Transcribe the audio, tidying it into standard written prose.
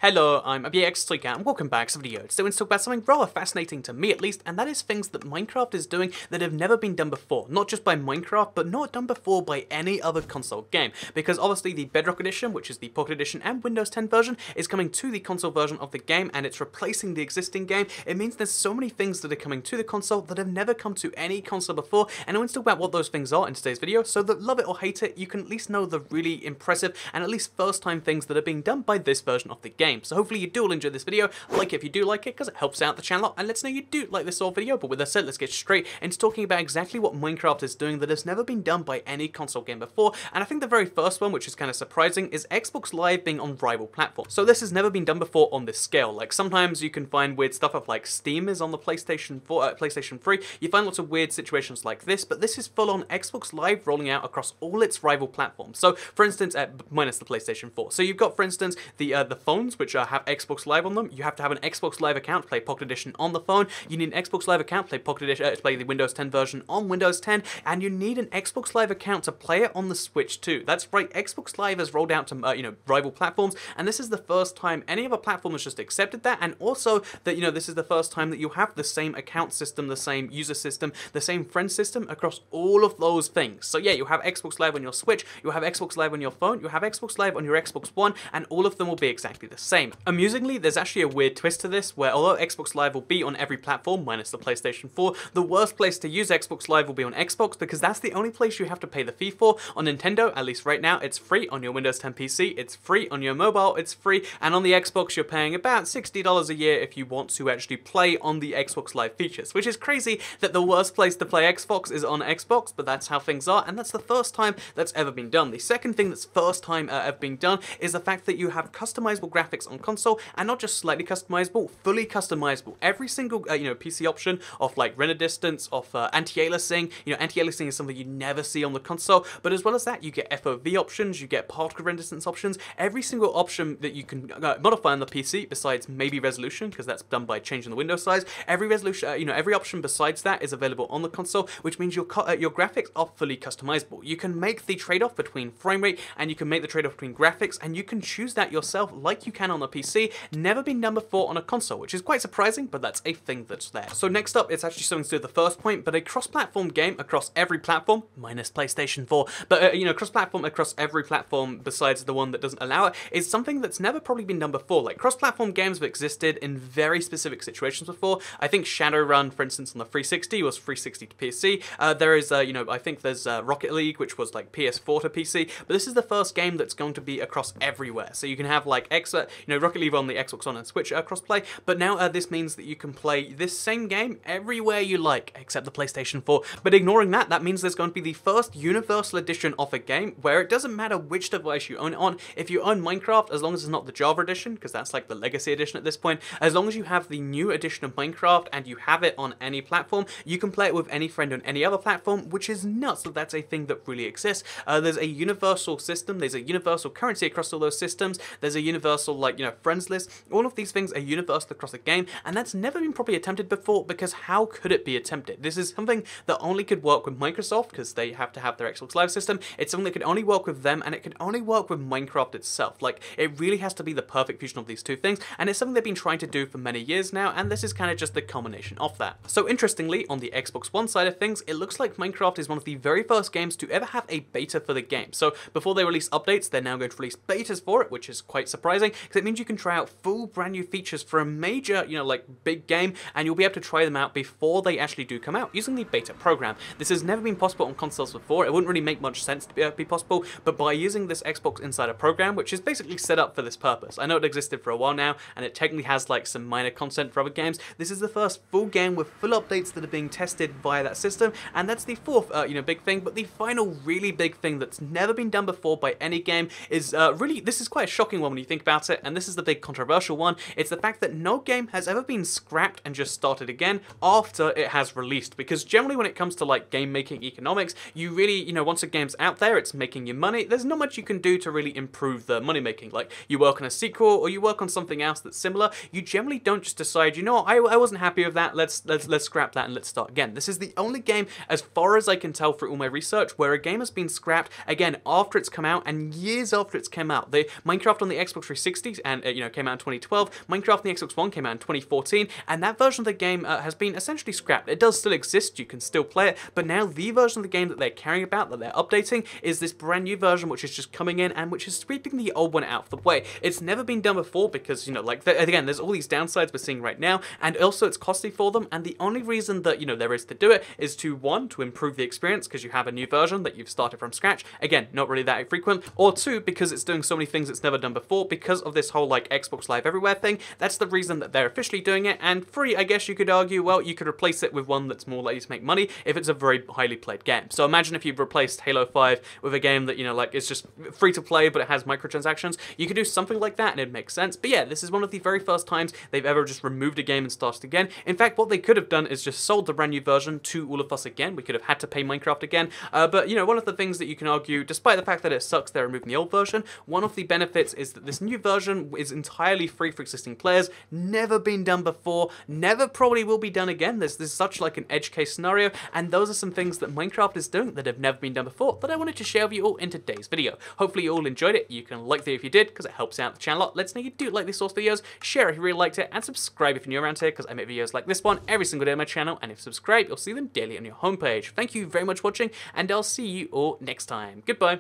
Hello, I'm ABXTreeCat and welcome back to the video. Today we're going to talk about something rather fascinating to me at least, and that is things that Minecraft is doing that have never been done before. Not just by Minecraft, but not done before by any other console game. Because obviously the Bedrock Edition, which is the Pocket Edition and Windows 10 version, is coming to the console version of the game and it's replacing the existing game. It means there's so many things that are coming to the console that have never come to any console before, and I want to talk about what those things are in today's video, so that love it or hate it, you can at least know the really impressive and at least first time things that are being done by this version of the game. So hopefully you do all enjoy this video, like it if you do like it, because it helps out the channel, and let's know you do like this sort of video. But with that said, let's get straight into talking about exactly what Minecraft is doing that has never been done by any console game before. And I think the very first one, which is kind of surprising, is Xbox Live being on rival platforms. So this has never been done before on this scale. Like sometimes you can find weird stuff of like Steam is on the PlayStation 4, PlayStation 3. You find lots of weird situations like this, but this is full on Xbox Live rolling out across all its rival platforms. So for instance, minus the PlayStation 4. So you've got, for instance, the phones which have Xbox Live on them. You have to have an Xbox Live account to play Pocket Edition on the phone. You need an Xbox Live account to play Pocket Edition, to play the Windows 10 version on Windows 10, and you need an Xbox Live account to play it on the Switch too. That's right, Xbox Live has rolled out to rival platforms, and this is the first time any other platform has just accepted that, and also that this is the first time that you have the same account system, the same user system, the same friend system across all of those things. So yeah, you have Xbox Live on your Switch, you have Xbox Live on your phone, you have Xbox Live on your Xbox One, and all of them will be exactly the same. Amusingly, there's actually a weird twist to this, where although Xbox Live will be on every platform, minus the PlayStation 4, the worst place to use Xbox Live will be on Xbox, because that's the only place you have to pay the fee for. On Nintendo, at least right now, it's free. On your Windows 10 PC, it's free. On your mobile, it's free. And on the Xbox, you're paying about $60 a year if you want to actually play on the Xbox Live features, which is crazy that the worst place to play Xbox is on Xbox, but that's how things are, and that's the first time that's ever been done. The second thing that's first time ever being done is the fact that you have customizable graphics on console, and not just slightly customizable, fully customizable. Every single PC option of like render distance, of anti-aliasing. Anti-aliasing is something you never see on the console, but as well as that, you get FOV options, you get particle render distance options. Every single option that you can modify on the PC, besides maybe resolution, because that's done by changing the window size. Every resolution, every option besides that is available on the console, which means your graphics are fully customizable. You can make the trade-off between frame rate, and you can make the trade-off between graphics, and you can choose that yourself like you can on the PC. Never been done before on a console, which is quite surprising, but that's a thing that's there. So next up, it's actually something to do with the first point, but a cross-platform game across every platform, minus PlayStation 4, but cross-platform across every platform besides the one that doesn't allow it, is something that's never probably been done before. Like cross-platform games have existed in very specific situations before. I think Shadowrun, for instance, on the 360 was 360 to PC. There is, I think there's Rocket League, which was like PS4 to PC, but this is the first game that's going to be across everywhere. So you can have like Rocket League on the Xbox One and Switch crossplay, but now this means that you can play this same game everywhere you like, except the PlayStation 4. But ignoring that, that means there's going to be the first universal edition of a game where it doesn't matter which device you own it on. If you own Minecraft, as long as it's not the Java edition, because that's like the legacy edition at this point, as long as you have the new edition of Minecraft and you have it on any platform, you can play it with any friend on any other platform, which is nuts that that's a thing that really exists. There's a universal system, there's a universal currency across all those systems, there's a universal friends list. All of these things are universal across a game, and that's never been probably attempted before, because how could it be attempted? This is something that only could work with Microsoft, because they have to have their Xbox Live system. It's something that could only work with them, and it could only work with Minecraft itself. Like, it really has to be the perfect fusion of these two things, and it's something they've been trying to do for many years now, and this is kind of just the culmination of that. So interestingly, on the Xbox One side of things, it looks like Minecraft is one of the very first games to ever have a beta for the game. So before they release updates, they're now going to release betas for it, which is quite surprising, because it means you can try out full brand new features for a major, big game, and you'll be able to try them out before they actually do come out using the beta program. This has never been possible on consoles before. It wouldn't really make much sense to be possible, but by using this Xbox Insider program, which is basically set up for this purpose. I know it existed for a while now, and it technically has like some minor content for other games. This is the first full game with full updates that are being tested via that system, and that's the fourth, big thing. But the final really big thing that's never been done before by any game is really, this is quite a shocking one when you think about it, and this is the big controversial one. It's the fact that no game has ever been scrapped and just started again after it has released, because generally when it comes to like game making economics, you really, once a game's out there, it's making you money, there's not much you can do to really improve the money making. Like, you work on a sequel or you work on something else that's similar, you generally don't just decide, I wasn't happy with that, let's scrap that and let's start again. This is the only game, as far as I can tell through all my research, where a game has been scrapped again after it's come out and years after it's come out. The Minecraft on the Xbox 360 360 and came out in 2012. Minecraft on the Xbox One came out in 2014, and that version of the game has been essentially scrapped. It does still exist, you can still play it, but now the version of the game that they're caring about, that they're updating, is this brand new version which is just coming in and which is sweeping the old one out of the way. It's never been done before because, again, there's all these downsides we're seeing right now, and also it's costly for them, and the only reason that, there is to do it is to, one, to improve the experience because you have a new version that you've started from scratch. Again, not really that frequent. Or two, because it's doing so many things it's never done before because of this whole Xbox Live Everywhere thing. That's the reason that they're officially doing it. And three, I guess you could argue, well, you could replace it with one that's more likely to make money if it's a very highly played game. So imagine if you've replaced Halo 5 with a game that, it's just free to play but it has microtransactions. You could do something like that and it makes sense. But yeah, this is one of the very first times they've ever just removed a game and started again. In fact, what they could have done is just sold the brand new version to all of us again. We could have had to pay Minecraft again. But one of the things that you can argue, despite the fact that it sucks they're removing the old version, one of the benefits is that this new version is entirely free for existing players, never been done before, never probably will be done again. There's such an edge case scenario, and those are some things that Minecraft is doing that have never been done before that I wanted to share with you all in today's video. Hopefully you all enjoyed it. You can like the video if you did, because it helps out the channel a lot. Let's know you do like these sorts of videos, share if you really liked it, and subscribe if you're new around here, because I make videos like this one every single day on my channel, and if you subscribe, you'll see them daily on your homepage. Thank you very much for watching, and I'll see you all next time. Goodbye.